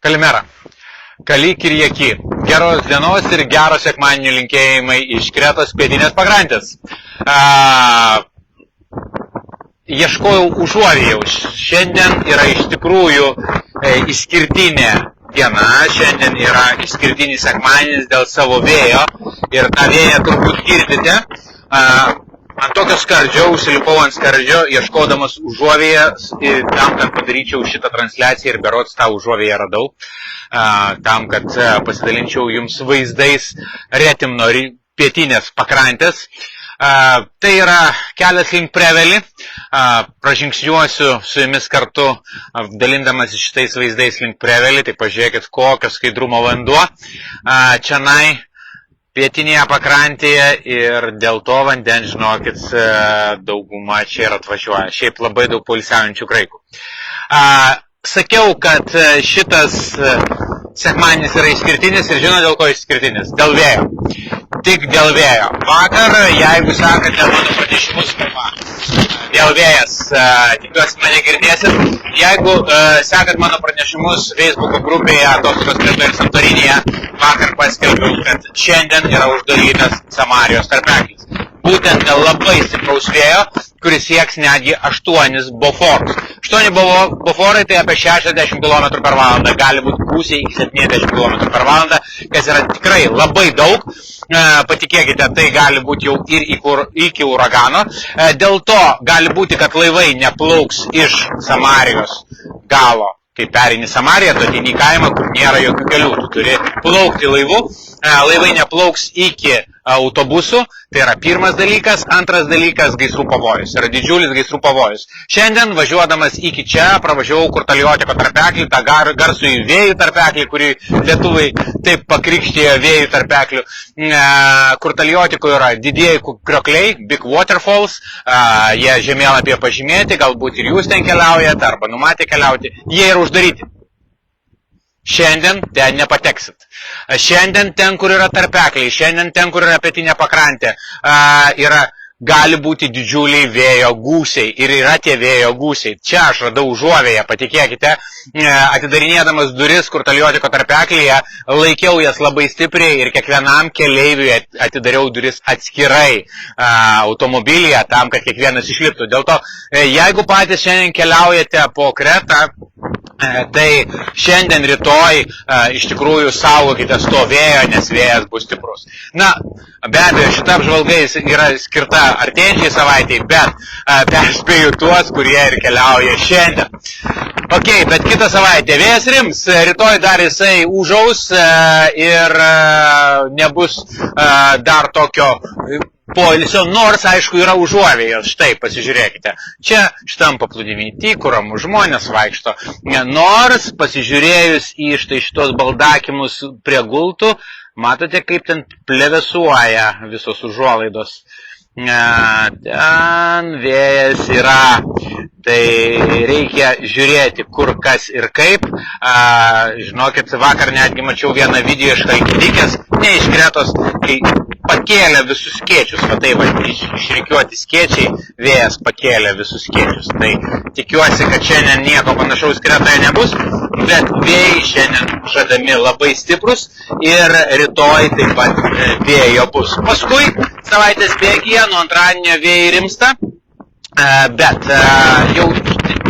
Kalimera. Kalik ir Jeki. Geros dienos ir geros sekmadienio linkėjimai iš Kretos pietinės pakrantės. Ieškojau užuovėjau. Šiandien yra iš tikrųjų išskirtinė diena. Šiandien yra išskirtinis sekmadienis dėl savo vėjo. Ir tą vėją turbūt girdite. Ant tokio skardžio, užsilipau ant skardžio, ieškodamas užuovėją, tam, kad padaryčiau šitą transliaciją ir berods tą užuovėją radau, tam, kad pasidalinčiau jums vaizdais Retimno pietinės pakrantės. Tai yra kelias link Prevelį, pražingsniuosiu su jumis kartu, dalindamas šitais vaizdais link Prevelį, tai pažiūrėkit, kokio skaidrumo vanduo. Čianai pietinėje pakrantėje ir dėl to vandens, žinokit, dauguma čia ir atvažiuoja. Šiaip labai daug poilsiaujančių graikų. Sakiau, kad šitas sekmadienis yra išskirtinis ir žino dėl ko išskirtinis? Dėl vėjo. Tik dėl vėjo. Vakar, jeigu sakate mano pranešimus, dėl vėjas, tikiuosi mane girdėsit. Jeigu sekat mano pranešimus Facebook'o grupėje Atostogos Kretoje ir Santorinėje, vakar paskelbiau, kad šiandien yra uždarytas Samarijos tarpeklis. Būtent dėl labai stipraus vėjo, kuris sieks netgi 8 boforus. 8 boforai tai apie 60 km per valandą, gali būti gūsiai iki 70 km per valandą, kas yra tikrai labai daug. Patikėkite, tai gali būti jau ir iki uragano. Dėl to gali būti, kad laivai neplauks iš Samarijos galo. Kai perini Samariją, tu ateini į kaimą, kur nėra jokių kelių. Tu turi plaukti laivu. Laivai neplauks iki autobusų. Tai yra pirmas dalykas. Antras dalykas – gaisrų pavojus. Yra didžiulis gaisrų pavojus. Šiandien, važiuodamas iki čia, pravažiavau Kurtaliotiko tarpeklį, tą garsų į vėjų tarpeklį, kurį lietuviai taip pakrikštėjo vėjų tarpeklių. Kurtaliotiko yra didieji kriokliai, Big Waterfalls. Jie žemėlapyje pažymėti, galbūt ir jūs ten keliaujate, arba numatė keliauti. Jie yra uždaryti. Šiandien ten nepateksit. Šiandien ten, kur yra tarpekliai, šiandien ten, kur yra pietinė pakrantė, gali būti didžiuliai vėjo gūsiai ir yra tie vėjo gūsiai. Čia aš radau užuovėją, patikėkite, atidarinėdamas duris Kurtaliotiko tarpeklyje, laikiau jas labai stipriai ir kiekvienam keleiviui atidariau duris atskirai automobilyje tam, kad kiekvienas išliptų. Dėl to, jeigu patys šiandien keliaujate po Kretą, tai šiandien, rytoj iš tikrųjų saugokite to vėjo, nes vėjas bus stiprus. Na, be abejo, šita apžvalga yra skirta artėjančiai savaitei, bet perspėju tuos, kurie ir keliauja šiandien. Ok, bet kitą savaitę vėjas rims, rytoj dar jisai užaus ir nebus dar tokio poilsio, nors, aišku, yra užuovėjos. Štai, pasižiūrėkite. Čia šitam paplūdimy tykuram žmonės vaikšto. Nors, pasižiūrėjus į štai šitos baldakimus prie gultų, matote, kaip ten plevesuoja visos užuolaidos. Ten vėjas yra. Tai reikia žiūrėti, kur, kas ir kaip. Žinokit, vakar netgi mačiau vieną video iš Kalkidikės, ne iš Kretos, kai pakėlė visus skėčius, va tai va, išrikiuoti skėčiai, vėjas pakėlė visus skėčius. Tai tikiuosi, kad šiandien nieko panašaus Kretoje nebus, bet vėjai šiandien žadami labai stiprus ir rytoj taip pat vėjo bus. Paskui savaitės bėgyje nuo antradienio vėjai rimsta. Bet jau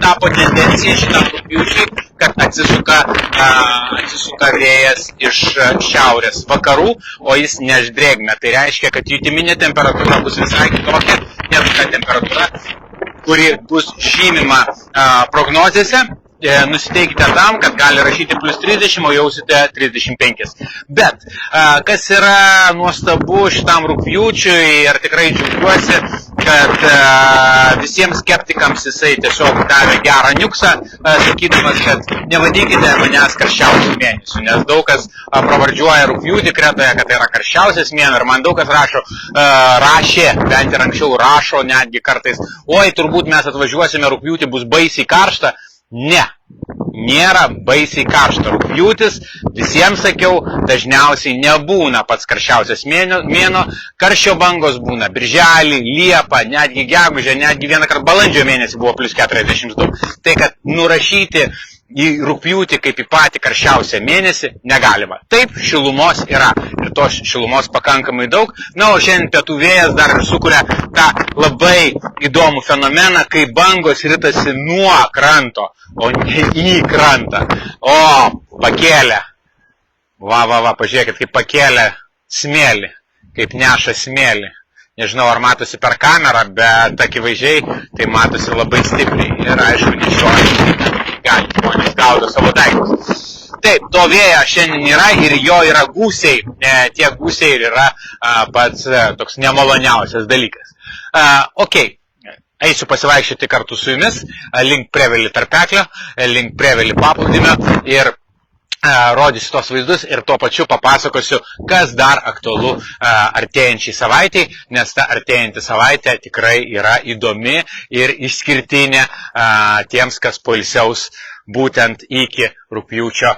tapo tendencija šitam rugpjūčiui, kad atsisuka vėjas iš šiaurės vakarų, o jis neš drėgmę. Tai reiškia, kad jutiminė temperatūra bus visai kitokia, negu ta temperatūra, kuri bus žymima prognozėse. Nusiteikite tam, kad gali rašyti plus 30, o jausite 35. Bet, kas yra nuostabu šitam rugpjūčiui ir tikrai džiaugiuosi, kad visiems skeptikams jisai tiesiog davė gerą niuksą, sakydamas, kad nevadinkite manęs karščiausių mėnesių, nes daug kas pravardžiuoja rugpjūtį Kretoje, kad tai yra karščiausias mėnuo ir man daug kas rašė, bent ir anksčiau rašo netgi kartais, oi, turbūt mes atvažiuosime rugpjūtį, bus baisiai karšta. Ne, nėra baisiai karšta. Rugpjūtis, visiems sakiau, dažniausiai nebūna pats karščiausias mėnuo. Karščio bangos būna birželį, liepą, netgi gegužę, netgi vieną kartą balandžio mėnesį buvo plus 42. Tai, kad nurašyti į rugpjūtį kaip į patį karščiausią mėnesį negalima. Taip, šilumos yra ir tos šilumos pakankamai daug. Na, o šiandien pietų vėjas dar ir sukuria tą labai įdomų fenomeną, kai bangos ritasi nuo kranto, o ne į krantą. O, pakėlė. Pažiūrėkit, kaip pakėlė smėlį, kaip neša smėlį. Nežinau, ar matosi per kamerą, bet akivaizdžiai tai matosi labai stipriai. Ir aišku, nešioja, gali žmonės gaudo savo daiktus. Taip, to vėjo šiandien yra ir jo yra gūsiai. Tie gūsiai ir yra pats toks nemaloniausias dalykas. Ok, eisiu pasivaikščioti kartu su jumis, link Prevelį tarpeklio, link Prevelį paplūdimio ir rodysiu tos vaizdus ir tuo pačiu papasakosiu, kas dar aktualu artėjančiai savaitai, nes ta artėjanti savaitė tikrai yra įdomi ir išskirtinė tiems, kas poilsiaus būtent iki rugpjūčio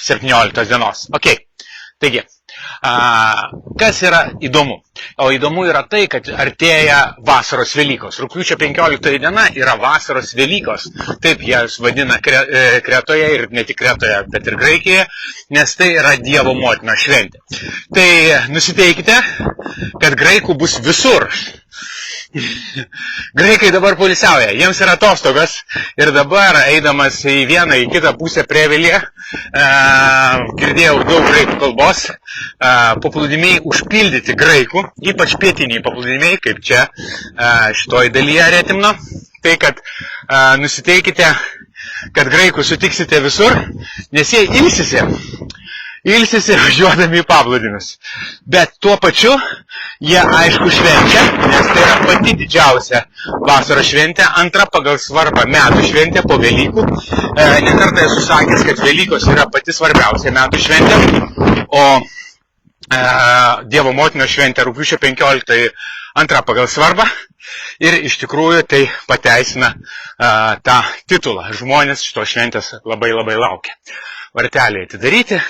17 dienos. Ok, taigi, kas yra įdomu? O įdomu yra tai, kad artėja vasaros Velykos. Rugpjūčio 15 diena yra vasaros Velykos. Taip jas vadina Kretoje ir ne tik Kretoje, bet ir Graikijoje, nes tai yra Dievo motinos šventė. Tai nusiteikite, kad graikų bus visur. Graikai dabar poilsiauja, jiems yra atostogos ir dabar, eidamas į vieną, į kitą pusę Prevelyje, girdėjau daug graikų kalbos, paplūdimiai užpildyti graikų, ypač pietiniai paplūdimiai, kaip čia šitoj dalyje Retimno. Tai, kad nusiteikite, kad graikų sutiksite visur, nes jie ilsisi važiuodami į paplūdimius. Bet tuo pačiu jie aišku švenčia, nes tai yra pati didžiausia vasaros šventė, antra pagal svarbą metų šventė po Velykų. Nekartą esu sakęs, kad Velykos yra pati svarbiausia metų šventė, o Dievo motinos šventė rugpjūčio 15 antra pagal svarbą. Ir iš tikrųjų tai pateisina tą titulą. Žmonės šitos šventės labai labai laukia. Varteliai atidaryti.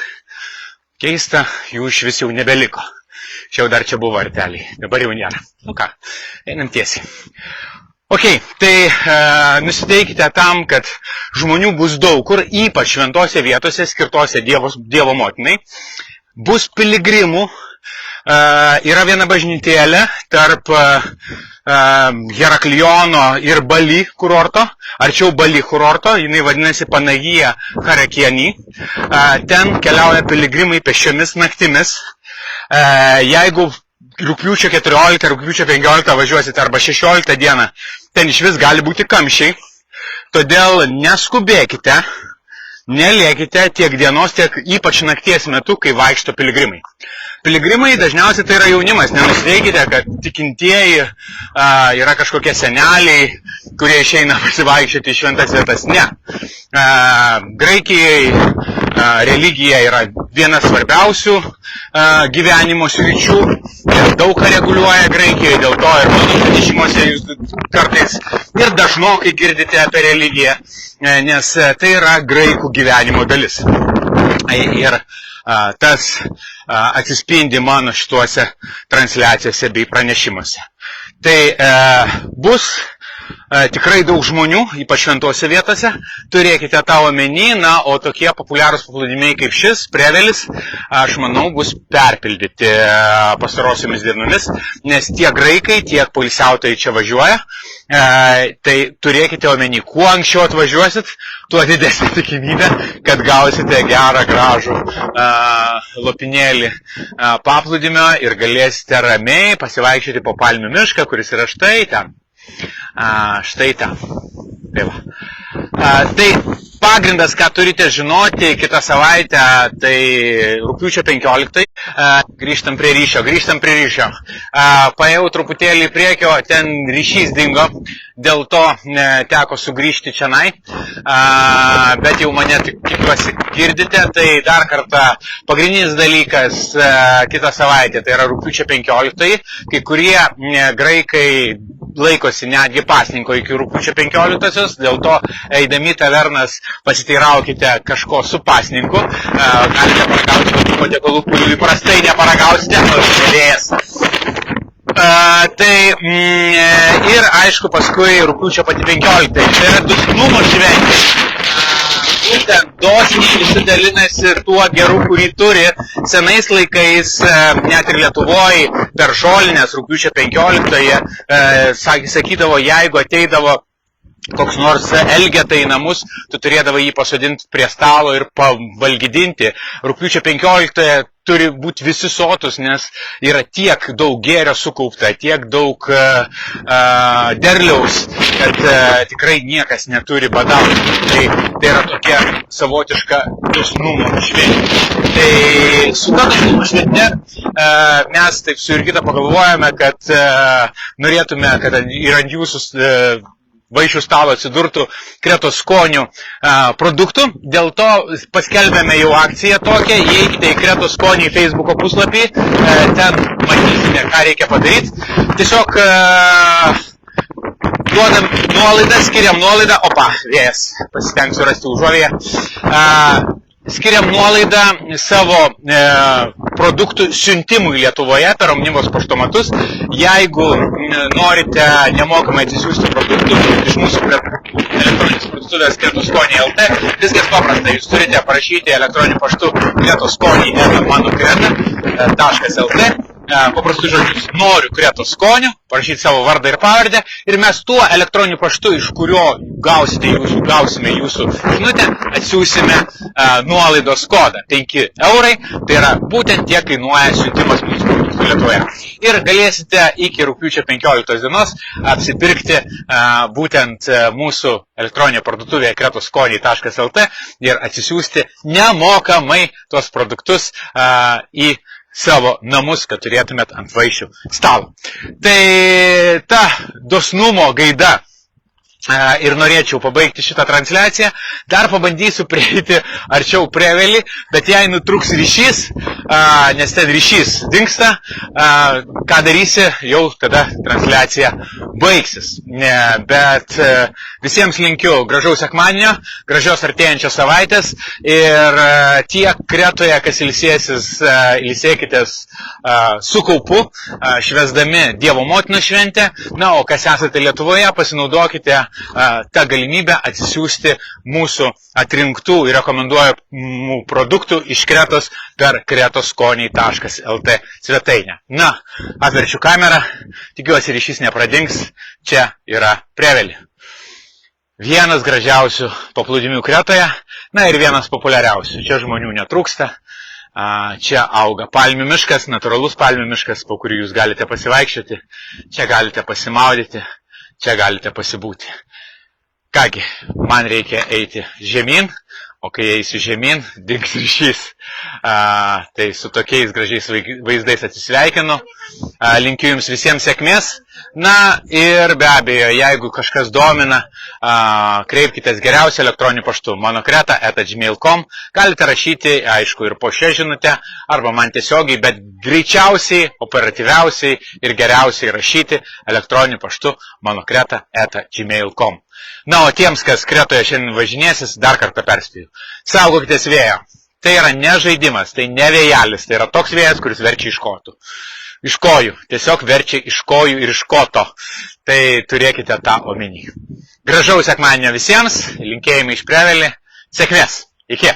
Keista, jų iš vis jau nebeliko. Šiau dar čia buvo varteliai, dabar jau nėra. Nu ką, einam tiesiai. Ok, tai nusiteikite tam, kad žmonių bus daug kur, ypač šventose vietose, skirtose Dievo motinai. Bus piligrimų, yra viena bažnytėlė tarp Herakliono ir Bali kurorto, arčiau Bali kurorto, jinai vadinasi Panagija Harakiani. Ten keliauja piligrimai pėsčiomis naktimis. Jeigu rugpjūčio 14, rugpjūčio 15 važiuosite arba 16 dieną, ten iš vis gali būti kamščiai. Todėl neskubėkite, nelėkite tiek dienos, tiek ypač nakties metu, kai vaikšto piligrimai. Piligrimai dažniausiai tai yra jaunimas, nenusiteikite, kad tikintieji yra kažkokie seneliai, kurie išeina pasivaikščioti į šventas vietas. Ne. Graikijai religija yra viena svarbiausių gyvenimo sričių ir daug ką reguliuoja Graikijoje, dėl to ir mano pranešimuose jūs kartais ir dažnokai girdite apie religiją, nes tai yra graikų gyvenimo dalis. Ir tas atsispindi mano šituose transliacijose bei pranešimuose. Tai bus tikrai daug žmonių, ypač šventose vietose, turėkite tą omeny, na, o tokie populiarūs paplūdimiai kaip šis, Prevelis, aš manau, bus perpildyti pastarosiomis dienomis, nes tiek graikai, tiek poilsiautojai čia važiuoja, tai turėkite omeny, kuo anksčiau atvažiuosit, tuo didesnė tikimybė, kad gausite gerą, gražų lopinėlį paplūdimio ir galėsite ramiai pasivaikščioti po Palmių mišką, kuris yra štai ten. Štai ten. Tai va. Tai pagrindas, ką turite žinoti kitą savaitę, tai rugpjūčio 15. Grįžtam prie ryšio. Paėjau truputėlį priekio, ten ryšys dingo, dėl to teko sugrįžti čionai, bet jau mane tikiuosi girdite, tai dar kartą pagrindinis dalykas kitą savaitę, tai yra rugpjūčio 15, kai kurie graikai laikosi netgi pasninko iki rugpjūčio 15-osios, dėl to eidami tavernas pasiteiraukite kažko su pasninku, galite paragauti tokių patiekalų, kurių įprastai neparagausite, vėjas. Tai ir aišku paskui rugpjūčio pati 15, tai yra dosnumo šventė. būtent dosniai visi dalinasi tuo geru, kurį turi. Senais laikais, net ir Lietuvoje, per žolinės rugpjūčio 15-ąją, sakydavo, jeigu ateidavo koks nors elgeta į namus, tu turėdavai jį pasodinti prie stalo ir pavalgydinti. Rugpjūčio 15-ąją turi būti visi sotus, nes yra tiek daug gėrio sukaupta, tiek daug derliaus, kad tikrai niekas neturi badauti. Tai yra tokia savotiška dosnumo šventė. Tai su ta dosnumo šventė mes taip su Jurgita pagalvojame, kad norėtume, kad ir ant jūsų vaišių stalo atsidurtų Kretos skonių produktų. Dėl to paskelbėme jau akciją tokią. Įeikite į Kretos skonį Facebooko puslapį, ten matysite, ką reikia padaryti. Tiesiog duodam nuolaidą, skiriam nuolaidą, vėjas, pasistengsiu rasti užuovėje. Skiriam nuolaidą savo produktų siuntimui Lietuvoje per Omnibus paštomatus. Jeigu norite nemokamai atsisiųsti produktų iš mūsų elektroninės parduotuvės Kretos skoniai LT, viskas paprasta. Jūs turite parašyti elektroniniu paštu kretosskoniai@manokrata.lt. Paprastus žodžius, noriu Kretos skonių, parašyti savo vardą ir pavardę ir mes tuo elektroniniu paštu, iš kurio gausime jūsų žinutę, atsiųsime nuolaidos kodą 5 eurai, tai yra būtent tiek kainuoja siuntimas mūsų produktų Lietuvoje. Ir galėsite iki rugpjūčio 15 dienos apsipirkti būtent mūsų elektroninė parduotuvėje kretosskoniai.lt ir atsisiųsti nemokamai tuos produktus į savo namus, kad turėtumėt ant vaišių stalo. Tai ta dosnumo gaida ir norėčiau pabaigti šitą transliaciją. Dar pabandysiu prieiti arčiau Prevelį, bet jei nutruks ryšys, nes ten ryšys dingsta, ką darysi, jau tada transliacija baigsis. Bet visiems linkiu gražaus sekmadienio, gražios artėjančios savaitės ir tiek Kretoje, kas ilsėkitės su kaupu, švęsdami Dievo motinos šventę, na, o kas esate Lietuvoje, pasinaudokite tą galimybę atsisiųsti mūsų atrinktų ir rekomenduojamų produktų iš Kretos per kretosskoniai.lt svetainę. Na, atverčiu kamerą, tikiuosi ryšys nepradings, čia yra Prevelį. Vienas gražiausių paplūdimių Kretoje, na ir vienas populiariausių. Čia žmonių netrūksta, čia auga palmių miškas, natūralus palmių miškas, po kurį jūs galite pasivaikščioti, čia galite pasimaudyti, čia galite pasibūti. Kągi, man reikia eiti žemyn, o kai eisiu žemyn, dings ryšys. Tai su tokiais gražiais vaizdais atsisveikinu. Linkiu jums visiems sėkmės. Na ir be abejo, jeigu kažkas domina, kreipkitės geriausia elektroniniu paštu manokrata@gmail.com. Galite rašyti, aišku, ir po šią žinutę, arba man tiesiogiai, bet greičiausiai, operatyviausiai ir geriausiai rašyti elektroniniu paštu manokrata@gmail.com. Na, o tiems, kas Kretoje šiandien važinėsis, dar kartą perspėju. Saugokitės vėjo. Tai yra ne žaidimas, tai ne vėjelis, tai yra toks vėjas, kuris verčia iš kotų. Iš kojų, tiesiog verčia iš kojų ir iš koto. Tai turėkite tą omeny. Gražaus sekmadienio visiems, linkėjimai iš Prevelį, sėkmės, iki.